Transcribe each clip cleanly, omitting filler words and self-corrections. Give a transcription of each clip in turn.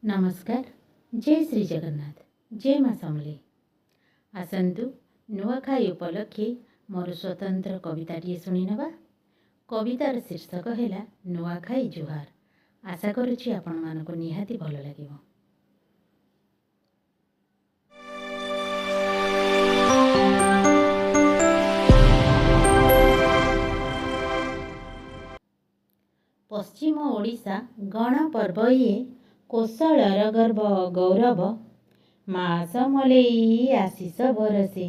नमस्कार। जय श्री जगन्नाथ। जय माँ समले। आसतु नुआखाई उपलक्षे मोर स्वतंत्र कविताटी शुणी नवा। कवितार शीर्षक है नुआखाई जुहार। आशा करुछि आपण मानक निहाती भल लागिବ। पश्चिम ओडिशा गणपर्व ये कोशलर गर्व गौरव। माँ समलेई आशीष बरसे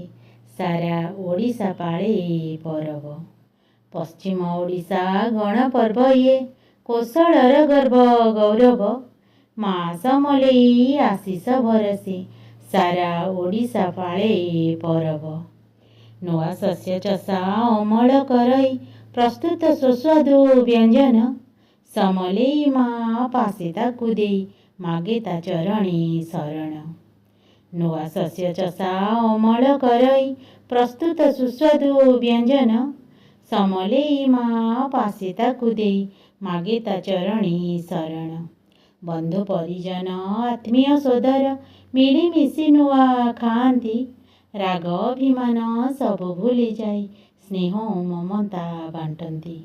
सारा ओडिशा पाळे परब। पश्चिम ओडिशा गणपर्व ये कोशलर गर्व गौरव। माँ समलेई आशीष बरसे सारा ओडिशा पाळे परब। नुआ शस्य चषा अमल करई प्रस्तुत सुस्वादु व्यंजन। समलेई माँ पासे ताकु देई मागे ता चरणी शरण। नुआ शस्य चषा अमल करई प्रस्तुत सुस्वादु व्यंजन। समलेई माँ पासे ताकु देई मागे ता चरणी शरण। बंधु परिजन आत्मीय सोदर मिलिमिशि नुआ खाआंती। राग अभिमान सबु भूली जाई स्नेह ममता बांटती।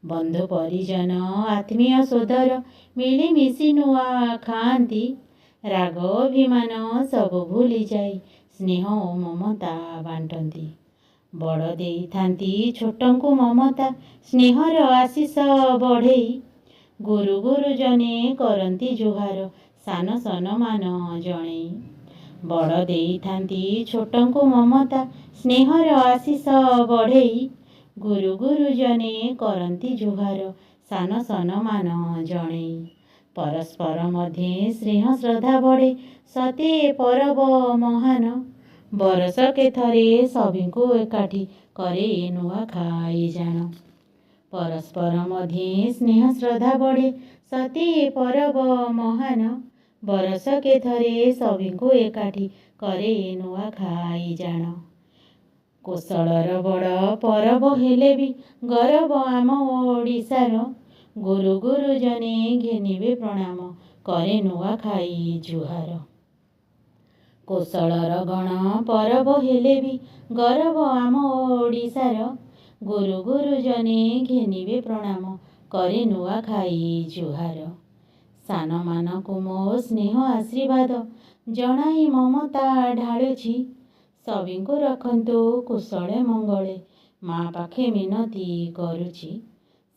बंधु परिजन आत्मीय सोदर मिलिमिशि नुआ खाआंती। राग अभिमान सबु भूली जाई स्नेह ममता बांटती। बड़ देई थांती छोटंकु ममता स्नेहर आशीष बढ़ेई। गुरु गुरुजने करंती जुहार सान सन्मान जणेई। बड़ देई थांती छोटंकु ममता स्नेहर आशीष बढ़ेई। गुरु गुरुजने करंती जुहार सान सन्मान जणेई। परस्पर मध्ये स्नेह श्रद्धा बढ़े सते परब महान। बरसके थरे सभिंकु एकाठी करे नुआखाई जान। परस्पर मध्ये स्नेह श्रद्धा बढ़े सते परब महान। बरसके थरे सभिंकु एकाठी करे नुआखाई जान। कोशलर बड़ परब हेले भी गौरव आम ओडिशार। गुरु गुरुजने घेनिबे प्रणाम करे नुआखाई जुहार। कोशलर गण परब हेले भी गौरव आम ओडिशार। गुरु गुरुजने घेनिबे प्रणाम करे नुआखाई जुहार। सान मानकु मो स्नेह आशीर्वाद जणाई ममता ढाळुछि। सभिंकु रखंतु कुशले मंगले माँ पाखे मिनती करुछि।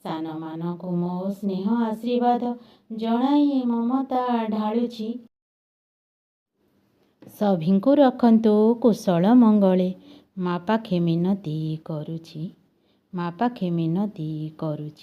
सान मानकु मो स्नेह आशीर्वाद जणाई ममता ढाळुछि। सभिंकु रखंतु कुशल मंगले माँ पाखे मिनती करुछि। माँ पाखे मिनती करुछि।